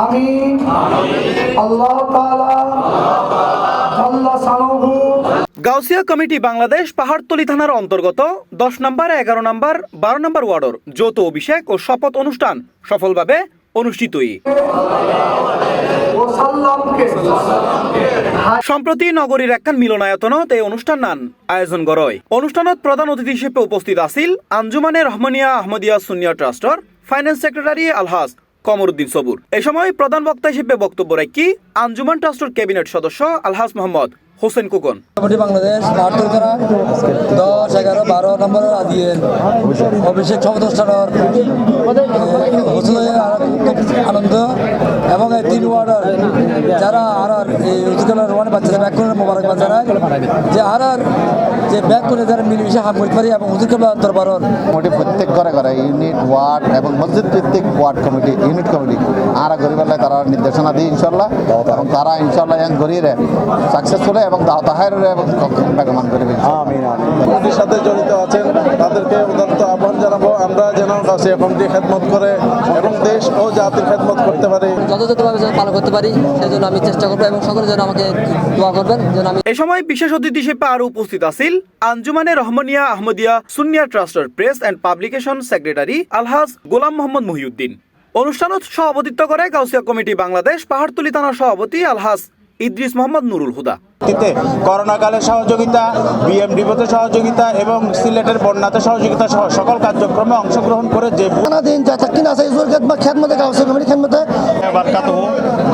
আমি আল্লাহ তাআলা জাল্লা শানুহু গাউসিয়া কমিটি বাংলাদেশ পাহাড়তলী থানার অন্তর্গত 10 নম্বর, 11 নম্বর, 12 নম্বর ওয়ার্ডের যৌথ অভিষেক ও শপথ অনুষ্ঠান সফলভাবে অনুষ্ঠিত। সম্প্রতি নগরীর একখান মিলনায়তনত এই অনুষ্ঠান নান আয়োজন গড়য়। অনুষ্ঠানত প্রধান অতিথি হিসেবে উপস্থিত আছিল আঞ্জুমানে রহমানিয়া আহমদিয়া সুন্নিয়া ট্রাস্টর ফাইন্যান্স সেক্রেটারি আলহাজ কমরুদ্দিন সবুর। এ সময় প্রধান বক্তা হিসেবে বক্তব্য রাখি আঞ্জুমান ট্রাস্টের ক্যাবিনেট সদস্য আলহাজ মোহাম্মদ হোসেন কুকন। বাংলাদেশ পাহাড়তলী থানা 10, 11, 12 নম্বর আদিয়ের অভিষেক শপথ অনুষ্ঠানের আনন্দ এবং এই 3 ওয়ার্ডের যারা আর এই উদ্যোগের রোয়ানে বাচ্চারা ব্যাক করে মোবারকবাদ জানায় যে আর যে ব্যাক করে যারা মিলেমিশে হাম করতে পারি এবং হুজুর কেবলা দরবারের কমিটি প্রত্যেক ঘরে ঘরে ইউনিট ওয়ার্ড এবং মসজিদ ভিত্তিক ওয়ার্ড কমিটি ইউনিট কমিটি আর গরিবেলায় তারা নির্দেশনা দিই ইনশাল্লাহ এবং তারা ইনশাল্লাহ ইয়াং গরিয়ে সাকসেসফুল এবং তাহার এবং বেগমান করিবে। কমিটির সাথে জড়িত আছেন তাদেরকে উদাত্ত আহ্বান জানাবো আমরা যেন গাউসিয়া কমিটি খেদমত করে এবং দেশ ও জাতির খেদমত করতে পারি, যথাযথভাবে যেন পালন করতে পারি সেজন্য আমি চেষ্টা করবো এবং সকলে যেন আমাকে দোয়া করবেন যেন আমি। এ সময় বিশেষ অতিথি হিসেবে আরো উপস্থিত আছিল আঞ্জুমানে রহমানিয়া আহমদিয়া সুন্নিয়া ট্রাস্টের প্রেস অ্যান্ড পাবলিকেশন সেক্রেটারি আলহাজ গোলাম মোহাম্মদ মহিউদ্দিন। অনুষ্ঠানত সভাপতিত্ব করে গাউসিয়া কমিটি বাংলাদেশ পাহাড়তলী থানার সভাপতি আলহাজ ইদ্রিস মোহাম্মদ নুরুল হুদা। করোনাকালে সহযোগিতা, বিএমডিতে সহযোগিতা এবং সিলেটের বন্যাতে সহযোগিতা সহ সকল কার্যক্রমে অংশগ্রহণ করে যে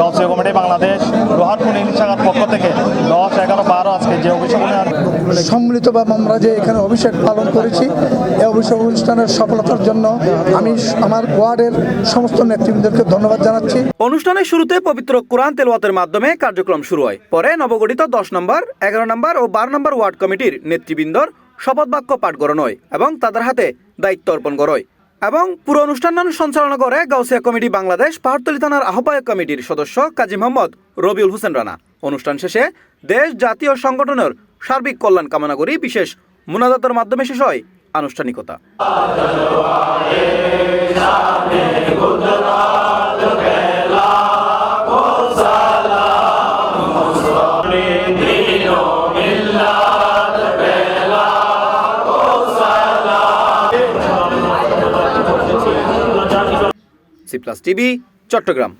গাউসিয়া কমিটি বাংলাদেশ লোহারপুর শাখার পক্ষ থেকে 10, 11, 12 আজকে যে অভিষেক সম্মিলিতভাবে আমরা যে এখানে অভিষেক পালন করেছি এই অভিষেক অনুষ্ঠানের সফলতার জন্য আমি আমার ওয়ার্ডের সমস্ত নেতৃবৃন্দকে ধন্যবাদ জানাচ্ছি। অনুষ্ঠানের শুরুতে পবিত্র কোরআন তেলাওয়াতের মাধ্যমে কার্যক্রম শুরু হয়। পরে নবগঠিত 10 নম্বর, 11 নম্বর ও 12 নম্বর ওয়ার্ড কমিটির নেতৃবৃন্দর শপথ বাক্য পাঠ করানো হয় এবং তাদের হাতে দায়িত্ব অর্পণ করা হয় এবং পুরো অনুষ্ঠান সঞ্চালনা করে গাউসিয়া কমিটি বাংলাদেশ পাহাড়তলী থানার আহ্বায়ক কমিটির সদস্য কাজী মোহাম্মদ রবিউল হোসেন রানা। অনুষ্ঠান শেষে দেশ, জাতি ও সংগঠনের সার্বিক কল্যাণ কামনা করি বিশেষ মুনাজাতের মাধ্যমে শেষ হয় আনুষ্ঠানিকতা। C+ TV, Chittagong.